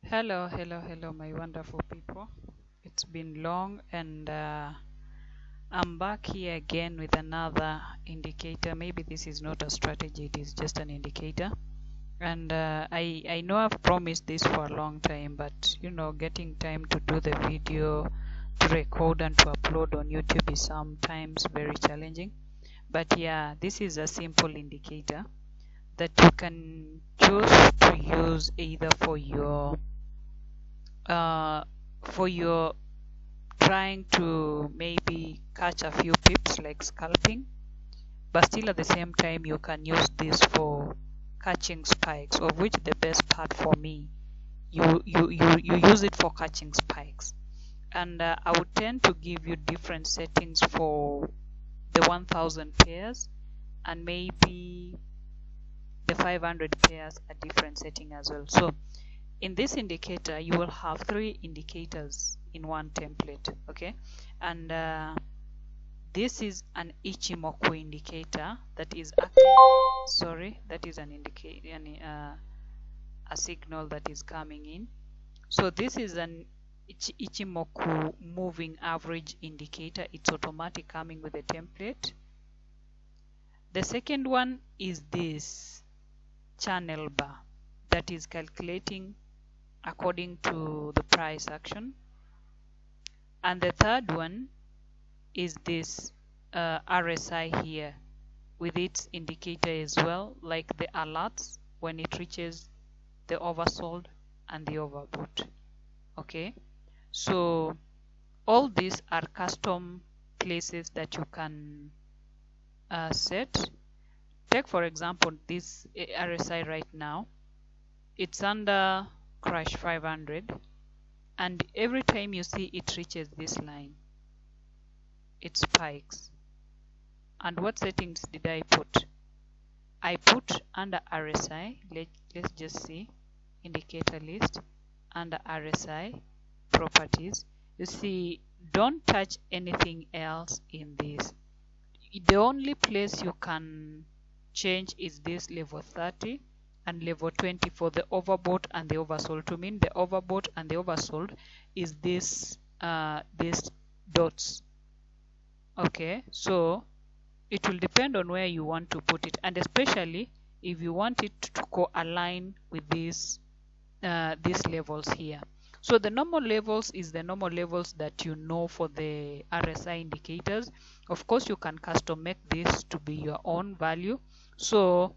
Hello, my wonderful people. It's been long, and I'm back here again with another indicator. Maybe this is not a strategy, it is just an indicator. And I know I've promised this for a long time, but getting time to do the video, to record, and to upload on YouTube is sometimes very challenging. But yeah, this is a simple indicator that you can choose to use either for your trying to maybe catch a few pips like scalping, but still at the same time you can use this for catching spikes, of which the best part for me, you use it for catching spikes. And I would tend to give you different settings for the 1000 pairs, and maybe the 500 pairs a different setting as well. So in this indicator you will have 3 indicators in one template, okay? And this is an Ichimoku indicator that is acting, that is an indicator, a signal that is coming in. So this is an Ichimoku moving average indicator. It's automatic, coming with a template. The second one is this channel bar that is calculating according to the price action. And the third one is this RSI here with its indicator as well, like the alerts when it reaches the oversold and the overbought. Okay, so all these are custom places that you can set. Take for example this RSI right now, it's under crash 500, and every time you see it reaches this line, it spikes. And what settings did I put? I put under RSI, let's just see, indicator list, under RSI properties. You see, don't touch anything else in this. The only place you can change is this level 30 and level 20 for the overbought and the oversold. To mean the overbought and the oversold is this these dots. Okay, so it will depend on where you want to put it, and especially if you want it to co-align with these levels here. So the normal levels is the normal levels that you know for the RSI indicators. Of course, you can custom make this to be your own value. So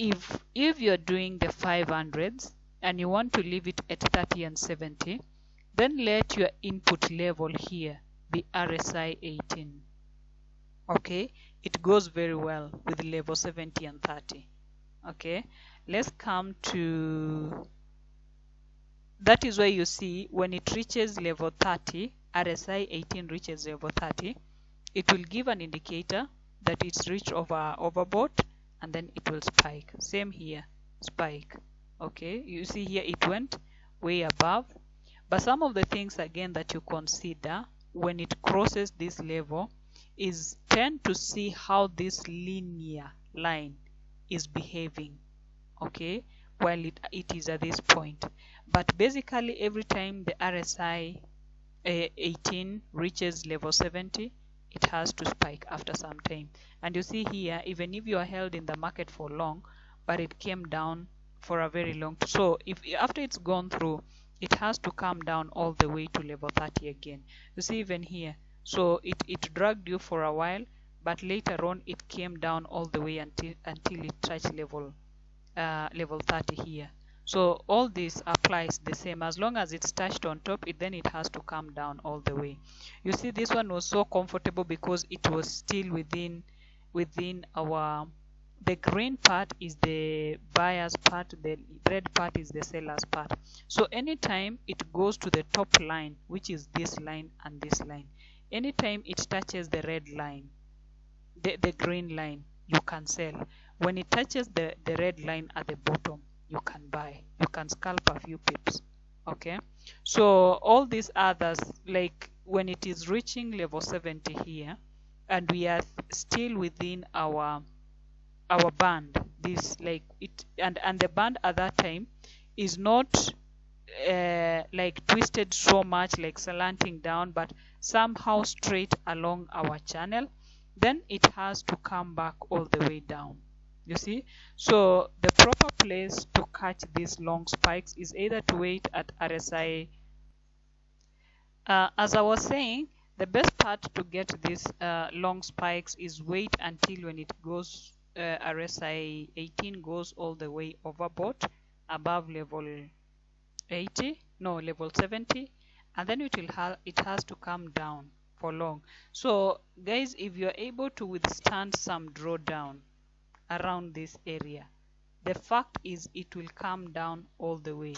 if you're doing the 500s and you want to leave it at 30 and 70, then let your input level here be RSI 18. Okay, it goes very well with level 70 and 30. Okay, let's come to, that is where you see when it reaches level 30, RSI 18 reaches level 30, it will give an indicator that it's reached overbought, and then it will spike. Same here, spike. Okay, you see here it went way above. But some of the things again that you consider when it crosses this level is tend to see how this linear line is behaving, okay, while it is at this point. But basically every time the RSI 18 reaches level 70, it has to spike after some time. And you see here, even if you are held in the market for long, but it came down for a very long time. So if after it's gone through, it has to come down all the way to level 30 again. You see even here, so it dragged you for a while, but later on it came down all the way until it touched level 30 here. So all this applies the same. As long as it's touched on top, then it has to come down all the way. You see, this one was so comfortable because it was still within our, the green part is the buyer's part, the red part is the seller's part. So anytime it goes to the top line, which is this line and this line, anytime it touches the red line, the green line, you can sell. When it touches the red line at the bottom, you can buy. You can scalp a few pips. Okay, so all these others, like when it is reaching level 70 here, and we are still within our band, this like it, and the band at that time is not like twisted so much, like slanting down, but somehow straight along our channel, then it has to come back all the way down. You see, so the proper place to catch these long spikes is either to wait at RSI. As I was saying, the best part to get these long spikes is wait until when it goes RSI 18 goes all the way overboard above level 80, no, level 70, and then it has to come down for long. So guys, if you're able to withstand some drawdown around this area, the fact is it will come down all the way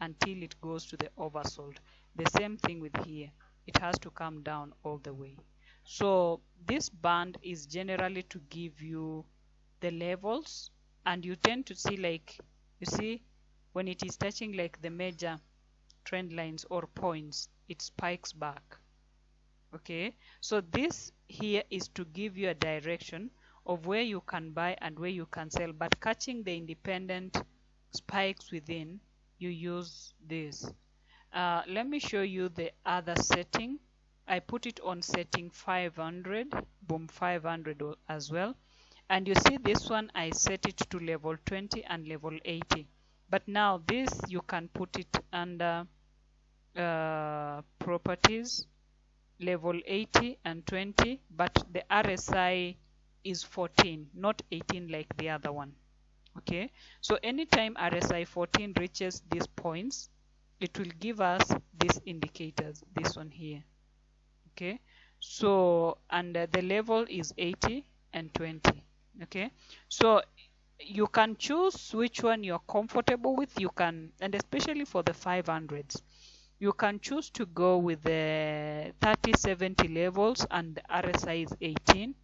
until it goes to the oversold. The same thing with here, it has to come down all the way. So this band is generally to give you the levels, and you tend to see, like, you see, when it is touching like the major trend lines or points, it spikes back. Okay, so this here is to give you a direction of where you can buy and where you can sell, but catching the independent spikes within, you use this. Let me show you the other setting. I put it on setting 500, boom, 500 as well. And you see this one, I set it to level 20 and level 80. But now this, you can put it under properties, level 80 and 20, but the RSI is 14, not 18 like the other one. Okay, so anytime RSI 14 reaches these points, it will give us these indicators, this one here. Okay, so and the level is 80 and 20. Okay, so you can choose which one you're comfortable with. You can, and especially for the 500s, you can choose to go with the 30-70 levels and the RSI is 18,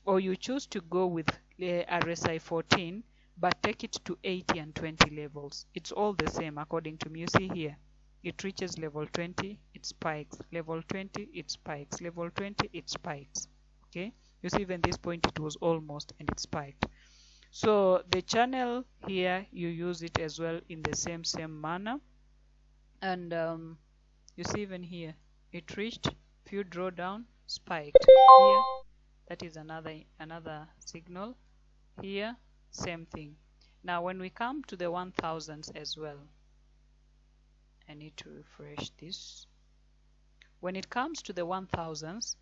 or you choose to go with RSI 14 but take it to 80 and 20 levels. It's all the same according to me. You see here, it reaches level 20, it spikes. Level 20, it spikes. Level 20, it spikes. Okay, you see even this point it was almost and it spiked. So the channel here, you use it as well in the same manner. And you see even here, it reached, few drawdown, spiked. Here, that is another signal. Here, same thing. Now when we come to the 1000s as well, I need to refresh this. When it comes to the 1000s,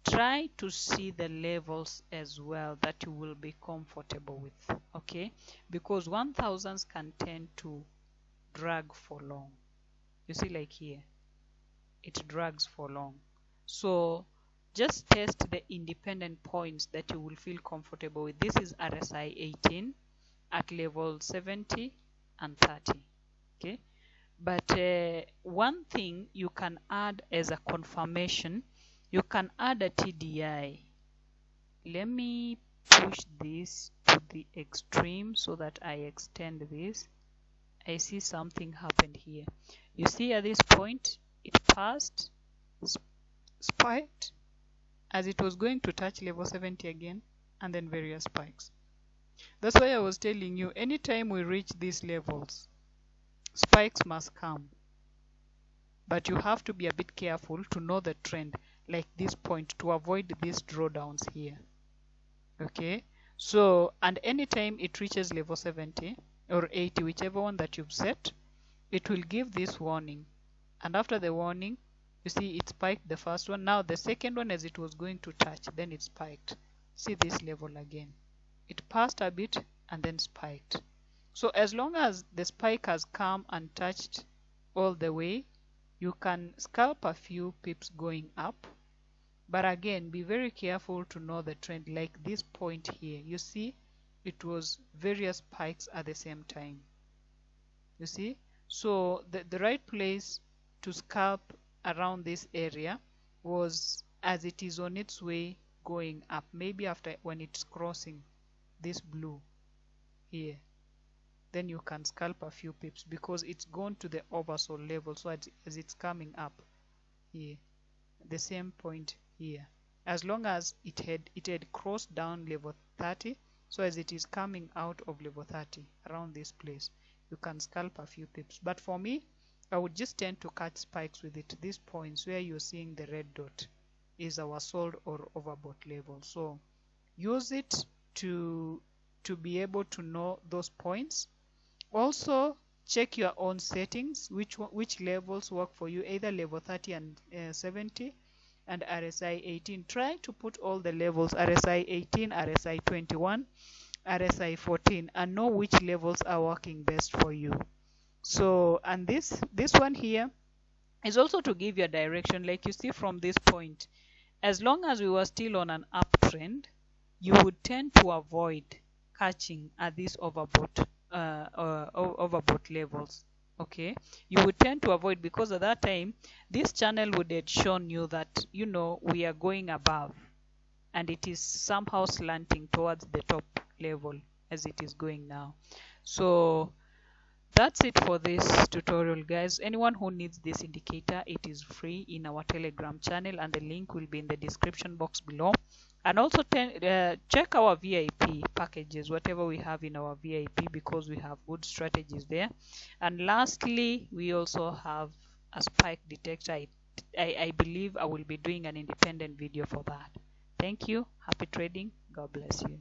try to see the levels as well that you will be comfortable with. Okay, because 1000s can tend to drag for long. You see, like here, it drags for long. So just test the independent points that you will feel comfortable with. This is RSI 18 at level 70 and 30. Okay, but one thing you can add as a confirmation, you can add a TDI. Let me push this to the extreme so that I extend this. I see something happened here. You see at this point, it passed, spiked, as it was going to touch level 70 again, and then various spikes. That's why I was telling you, anytime we reach these levels, spikes must come. But you have to be a bit careful to know the trend, like this point, to avoid these drawdowns here. Okay, so, and anytime it reaches level 70 or 80, whichever one that you've set, it will give this warning. And after the warning, you see it spiked the first one. Now the second one, as it was going to touch, then it spiked. See this level again. It passed a bit and then spiked. So as long as the spike has come and touched all the way, you can scalp a few pips going up. But again, be very careful to know the trend, like this point here. You see, it was various spikes at the same time. You see? So the right place to scalp around this area was as it is on its way going up. Maybe after when it's crossing this blue here, then you can scalp a few pips because it's gone to the oversold level. So as it's coming up here, the same point here, as long as it had crossed down level 30, so as it is coming out of level 30 around this place, you can scalp a few pips. But for me, I would just tend to catch spikes with it. These points where you're seeing the red dot is our sold or overbought level. So use it to be able to know those points. Also check your own settings, which levels work for you, either level 30 and 70 and RSI 18. Try to put all the levels, RSI 18, RSI 21, RSI 14, and know which levels are working best for you. So, and this one here is also to give you a direction. Like you see from this point, as long as we were still on an uptrend, you would tend to avoid catching at these overbought levels. Okay, you would tend to avoid, because at that time this channel would have shown you that, you know, we are going above and it is somehow slanting towards the top level as it is going now. So that's it for this tutorial, guys. Anyone who needs this indicator, it is free in our Telegram channel, and the link will be in the description box below. And also check our VIP packages, whatever we have in our VIP, because we have good strategies there. And lastly, we also have a spike detector. I believe I will be doing an independent video for that. Thank you. Happy trading. God bless you.